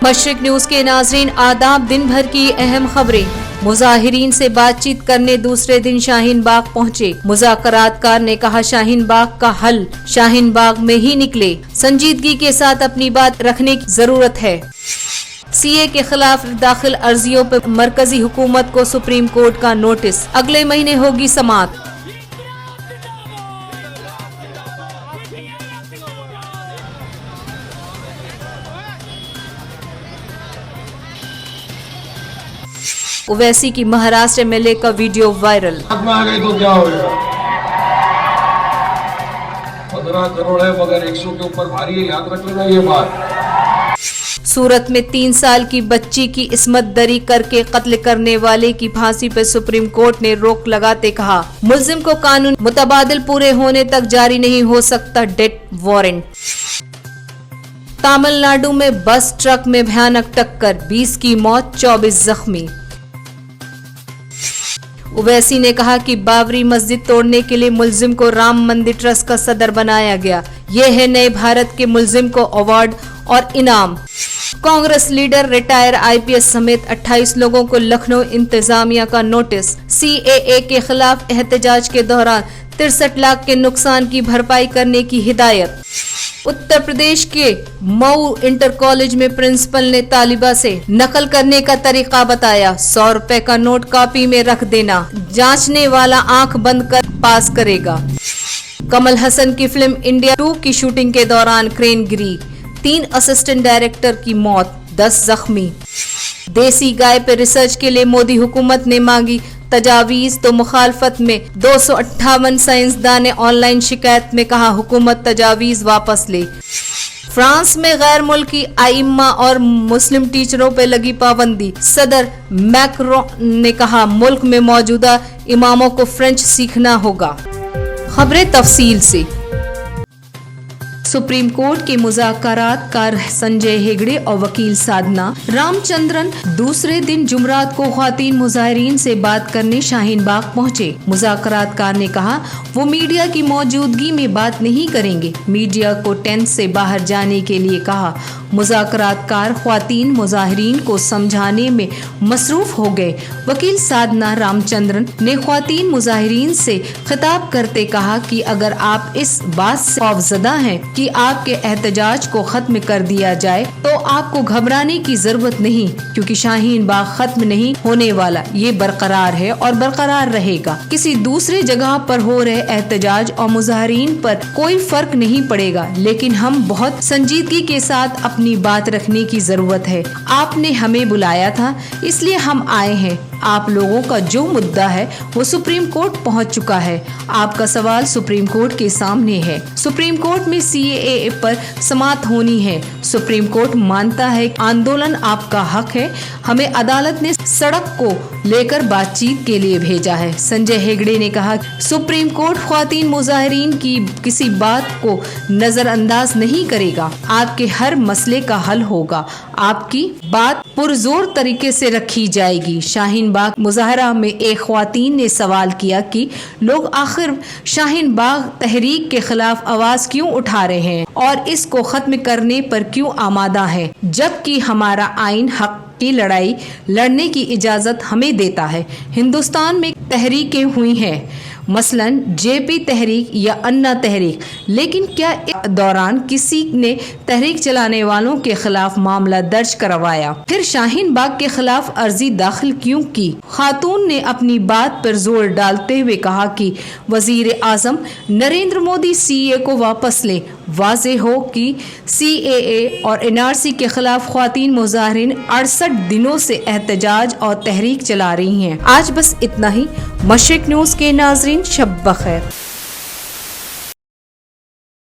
مشرق نیوز کے ناظرین آداب، دن بھر کی اہم خبریں۔ مظاہرین سے بات چیت کرنے دوسرے دن شاہین باغ پہنچے، مذاکرات کار نے کہا شاہین باغ کا حل شاہین باغ میں ہی نکلے، سنجیدگی کے ساتھ اپنی بات رکھنے کی ضرورت ہے۔ سی اے کے خلاف داخل عرضیوں پر مرکزی حکومت کو سپریم کورٹ کا نوٹس، اگلے مہینے ہوگی سماعت۔ اویسی کی مہاراشٹر ایم ایل اے کا ویڈیو وائرل۔ میں آ گئی تو کیا ہوگا؟ 15 کروڑ ہے مگر 100 کے اوپر بھاری ہے، یاد رکھ لینا یہ بات۔ سورت میں 3 سال کی بچی کی عصمت دری کر کے قتل کرنے والے کی پھانسی پر سپریم کورٹ نے روک لگاتے کہا ملزم کو قانون متبادل پورے ہونے تک جاری نہیں ہو سکتا ڈیتھ وارنٹ۔ تامل ناڈو میں بس ٹرک میں بھیانک ٹکر، 20 کی موت، 24 زخمی۔ اویسی نے کہا کہ بابری مسجد توڑنے کے لیے ملزم کو رام مندر ٹرسٹ کا صدر بنایا گیا، یہ ہے نئے بھارت کے ملزم کو ایوارڈ اور انعام۔ کانگریس لیڈر ریٹائر آئی پی ایس سمیت 28 لوگوں کو لکھنؤ انتظامیہ کا نوٹس، سی اے کے خلاف احتجاج کے دوران 63 لاکھ کے نقصان کی بھرپائی کرنے کی ہدایت۔ اتر پردیش کے مئو انٹر کالج میں پرنسپل نے طالبہ سے نقل کرنے کا طریقہ بتایا، 100 روپے کا نوٹ کاپی میں رکھ دینا، جانچنے والا آنکھ بند کر پاس کرے گا۔ کمل ہسن کی فلم انڈیا 2 کی شوٹنگ کے دوران کرین گری، 3 اسسٹنٹ ڈائریکٹر کی موت، 10 زخمی۔ دیسی گائے پر ریسرچ کے لیے مودی حکومت نے مانگی تجاویز تو مخالفت میں 258 سائنسدان نے آن لائن شکایت میں کہا حکومت تجاویز واپس لے۔ فرانس میں غیر ملکی ائمہ اور مسلم ٹیچروں پہ لگی پابندی، صدر میکرون نے کہا ملک میں موجودہ اماموں کو فرینچ سیکھنا ہوگا۔ خبریں تفصیل سے۔ سپریم کورٹ کے مذاکرات کار سنجے ہیگڑے اور وکیل سادھنا رام چندرن دوسرے دن جمعرات کو خواتین مظاہرین سے بات کرنے شاہین باغ پہنچے۔ مذاکرات کار نے کہا وہ میڈیا کی موجودگی میں بات نہیں کریں گے، میڈیا کو ٹینٹ سے باہر جانے کے لیے کہا۔ مذاکرات کار خواتین مظاہرین کو سمجھانے میں مصروف ہو گئے۔ وکیل سادھنا رام چندرن نے خواتین مظاہرین سے خطاب کرتے کہا کہ اگر آپ اس بات سے خوفزدہ ہیں کہ آپ کے احتجاج کو ختم کر دیا جائے تو آپ کو گھبرانے کی ضرورت نہیں، کیونکہ شاہین باغ ختم نہیں ہونے والا، یہ برقرار ہے اور برقرار رہے گا۔ کسی دوسرے جگہ پر ہو رہے احتجاج اور مظاہرین پر کوئی فرق نہیں پڑے گا، لیکن ہم بہت سنجیدگی کے ساتھ اپنی بات رکھنے کی ضرورت ہے۔ آپ نے ہمیں بلایا تھا اس لیے ہم آئے ہیں۔ آپ لوگوں کا جو مدعا ہے وہ سپریم کورٹ پہنچ چکا ہے، آپ کا سوال سپریم کورٹ کے سامنے ہے۔ سپریم کورٹ میں سی اے پر سماعت ہونی ہے۔ سپریم کورٹ مانتا ہے کہ آندولن آپ کا حق ہے، ہمیں عدالت نے سڑک کو لے کر بات چیت کے لیے بھیجا ہے۔ سنجے ہیگڑے نے کہا سپریم کورٹ خواتین مظاہرین کی کسی بات کو نظر انداز نہیں کرے گا، آپ کے ہر مسئلے کا حل ہوگا، آپ کی بات پرزور طریقے سے رکھی جائے گی۔ شاہین باغ مظاہرہ میں ایک خواتین نے سوال کیا کہ لوگ آخر شاہین باغ تحریک کے خلاف آواز کیوں اٹھا رہے ہیں اور اس کو ختم کرنے پر کیوں آمادہ ہیں، جبکہ ہمارا آئین حق کی لڑائی لڑنے کی اجازت ہمیں دیتا ہے۔ ہندوستان میں تحریکیں ہوئی ہیں، مثلاً جے پی تحریک یا انا تحریک، لیکن کیا اس دوران کسی نے تحریک چلانے والوں کے خلاف معاملہ درج کروایا؟ پھر شاہین باغ کے خلاف عرضی داخل کیوں کی؟ خاتون نے اپنی بات پر زور ڈالتے ہوئے کہا کہ وزیر اعظم نریندر مودی سی اے کو واپس لیں۔ واضح ہو کہ سی اے اور این آر سی کے خلاف خواتین مظاہرین 68 دنوں سے احتجاج اور تحریک چلا رہی ہیں۔ آج بس اتنا ہی۔ مشرق نیوز کے ناظرین شب بخیر۔